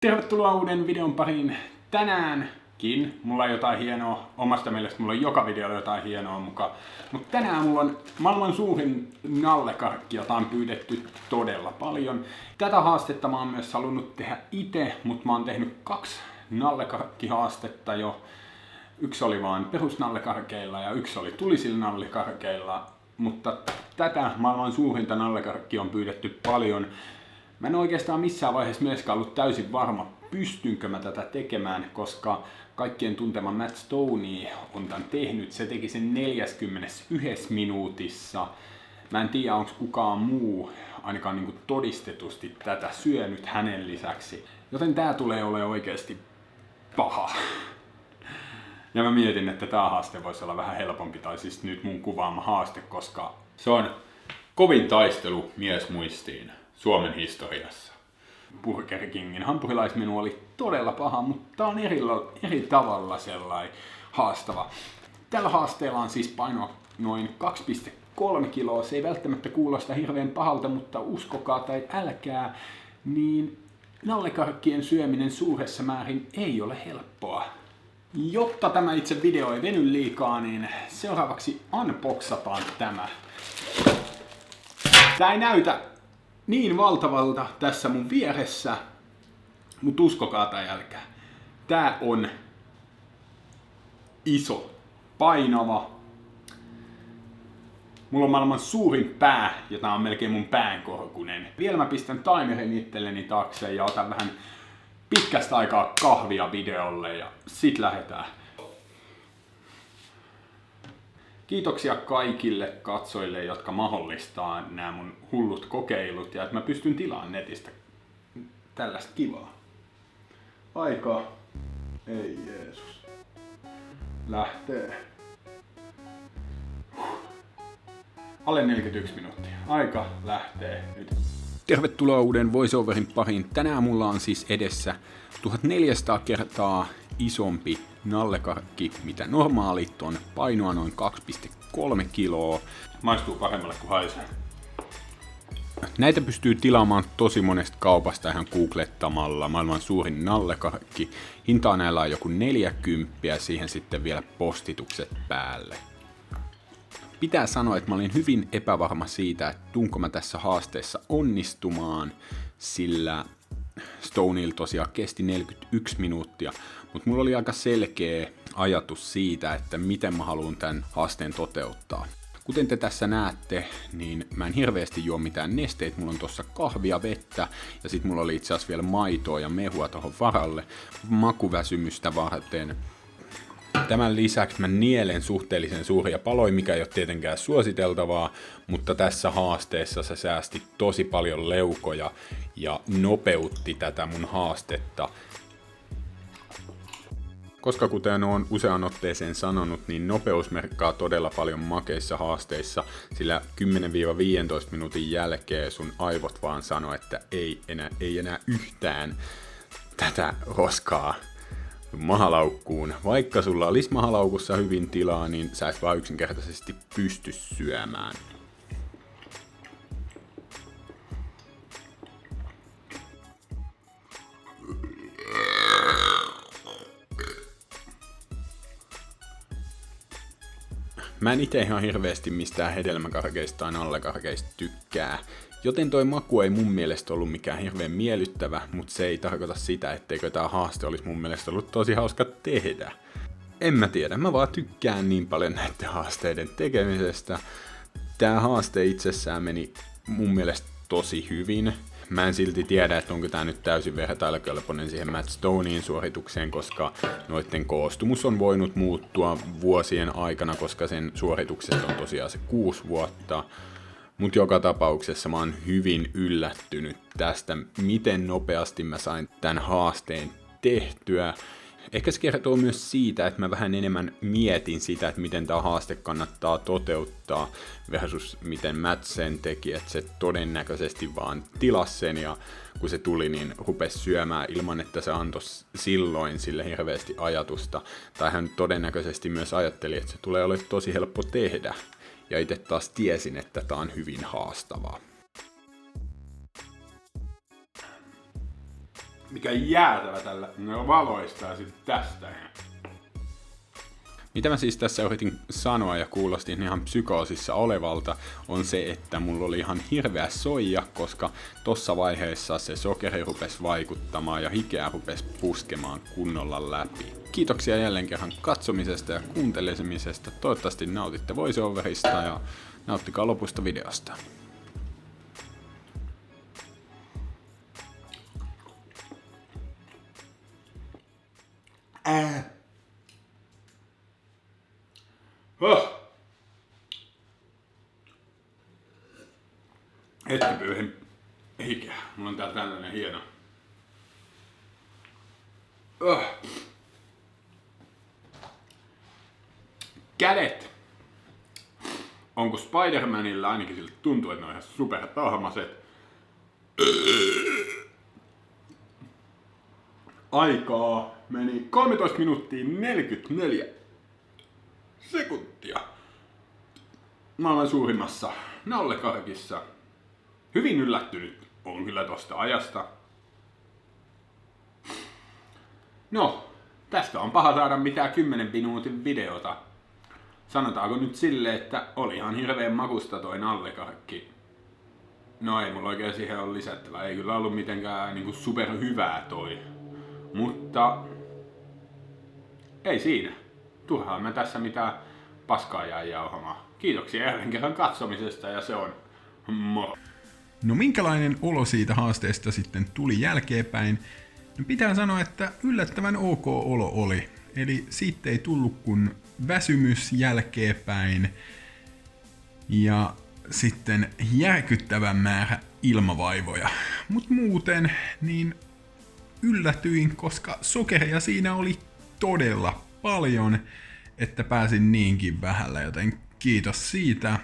Tervetuloa uuden videon pariin. Tänäänkin mulla on jotain hienoa. Omasta mielestä mulla on joka videolla jotain hienoa mukaan. Mutta tänään mulla on maailman suurin nallekarkki, jota on pyydetty todella paljon. Tätä haastetta mä oon myös halunnut tehdä itse, mutta mä oon tehnyt 2 nallekarkkihaastetta jo. Yksi oli vaan perusnallekarkeilla ja yksi oli tulisilla nallekarkeilla. Mutta tätä maailman suurinta nallekarkkia on pyydetty paljon. Mä en oikeastaan missään vaiheessa myöskään ollut täysin varma, pystynkö mä tätä tekemään, koska kaikkien tuntema Matt Stoney on tän tehnyt. Se teki sen 41 minuutissa. Mä en tiedä, onko kukaan muu ainakaan niinku todistetusti tätä syönyt hänen lisäksi. Joten tää tulee olemaan oikeasti paha. Ja mä mietin, että tää haaste voisi olla vähän helpompi, tai siis nyt mun kuvaama haaste, koska se on kovin taistelu miesmuistiin Suomen historiassa. Burger Kingin hampurilaismenu oli todella paha, mutta tää on eri tavalla sellainen haastava. Tällä haasteella on siis painoa noin 2,3 kiloa. Se ei välttämättä kuulosta hirveän pahalta, mutta uskokaa tai älkää, niin nallekarkkien syöminen suuressa määrin ei ole helppoa. Jotta tämä itse video ei veny liikaa, niin seuraavaksi unboxataan tämä. Tää ei näytä niin valtavalta tässä mun vieressä, mutta uskokaa tai älkää. Tää on iso, painava. Mulla on maailman suurin pää, ja tää on melkein mun pään korkunen. Vielä mä pistän timerin itselleni taakse ja otan vähän pitkästä aikaa kahvia videolle ja sit lähdetään. Kiitoksia kaikille katsojille, jotka mahdollistaa nämä mun hullut kokeilut ja että mä pystyn tilaamaan netistä tällaista kivaa. Aika. Ei Jeesus. Lähtee. Alle 41 minuuttia. Aika lähtee nyt. Tervetuloa uuden voiceoverin pariin. Tänään mulla on siis edessä 1400 kertaa isompi nallekarkki, mitä normaalit on. Painoa noin 2,3 kiloa. Maistuu paremmalle kuin haisee. Näitä pystyy tilaamaan tosi monesta kaupasta ihan googlettamalla. Maailman suurin nallekarkki. Hintaa näillä on joku 40 ja siihen sitten vielä postitukset päälle. Pitää sanoa, että mä olin hyvin epävarma siitä, että tuunko mä tässä haasteessa onnistumaan, sillä Stoneylla tosiaan kesti 41 minuuttia, mutta mulla oli aika selkeä ajatus siitä, että miten mä haluan tämän haasteen toteuttaa. Kuten te tässä näette, niin mä en hirveästi juo mitään nesteitä, mulla on tossa kahvia, vettä ja sit mulla oli itse asiassa vielä maitoa ja mehua tohon varalle, makuväsymystä varten. Tämän lisäksi mä nielen suhteellisen suuria paloja, mikä ei ole tietenkään suositeltavaa, mutta tässä haasteessa se säästi tosi paljon leukoja ja nopeutti tätä mun haastetta. Koska kuten olen usean otteeseen sanonut, niin nopeus merkkaa todella paljon makeissa haasteissa, sillä 10-15 minuutin jälkeen sun aivot vaan sanoo, että ei enää yhtään tätä roskaa mahalaukkuun. Vaikka sulla olisi mahalaukussa hyvin tilaa, niin sä et vaan yksinkertaisesti pysty syömään. Mä en ite ihan hirveästi mistään hedelmäkarkeista tai nallekarkeista tykkää, joten toi maku ei mun mielestä ollut mikään hirveän miellyttävä, mutta se ei tarkoita sitä, etteikö tää haaste olisi mun mielestä ollut tosi hauska tehdä. En mä tiedä, mä vaan tykkään niin paljon näiden haasteiden tekemisestä. Tää haaste itsessään meni mun mielestä tosi hyvin. Mä en silti tiedä, että onko tää nyt täysin vertailukelpoinen siihen Matt Stoneyin suoritukseen, koska noitten koostumus on voinut muuttua vuosien aikana, koska sen suorituksesta on tosiaan se 6 vuotta. Mutta joka tapauksessa mä oon hyvin yllättynyt tästä, miten nopeasti mä sain tämän haasteen tehtyä. Ehkä se kertoo myös siitä, että mä vähän enemmän mietin sitä, että miten tämä haaste kannattaa toteuttaa versus miten Matt sen teki, että se todennäköisesti vaan tilasi sen ja kun se tuli, niin rupesi syömään ilman, että se antoi silloin sille hirveästi ajatusta. Tai hän todennäköisesti myös ajatteli, että se tulee olemaan tosi helppo tehdä. Ja itse taas tiesin, että tää on hyvin haastavaa. mikä jäätävä tällä valoistaa sitten tästä. Mitä mä siis tässä yritin sanoa ja kuulostin ihan psykoosissa olevalta, on se, että mulla oli ihan hirveä soija, koska tossa vaiheessa se sokeri rupesi vaikuttamaan ja hikeä rupesi puskemaan kunnolla läpi. Kiitoksia jälleen kerran katsomisesta ja kuuntelemisesta. Toivottavasti nautitte voiceoverista ja nauttikaa lopusta videosta. Hetki pyyhin hikeä. Mulla on täällä tällainen hieno. Kädet. Onko Spider-Manilla, ainakin siltä tuntuu, että ne on ihan supertahmaset. Aikaa meni 13 minuuttia 44 sekuntia. Maailman suurimmassa nallekarkissa. Hyvin yllättynyt on kyllä tosta ajasta. No, tästä on paha saada mitään 10 minuutin videota. Sanotaanko nyt silleen, että oli ihan hirveän makusta toi nallekarkki. No ei mulla oikein siihen ole lisättävää. Ei kyllä ollut mitenkään niinku superhyvää toi. Mutta ei siinä. Turhaan mä tässä mitään paskaa jää jauhamaan. Kiitoksia jälleen kerran katsomisesta ja se on moro. No minkälainen olo siitä haasteesta sitten tuli jälkeenpäin? No pitää sanoa, että yllättävän ok olo oli. Eli siitä ei tullut kuin väsymys jälkeenpäin ja sitten järkyttävän määrä ilmavaivoja. Mut muuten niin yllätyin, koska sokeria siinä oli todella paljon, että pääsin niinkin vähällä, joten kiitos siitä.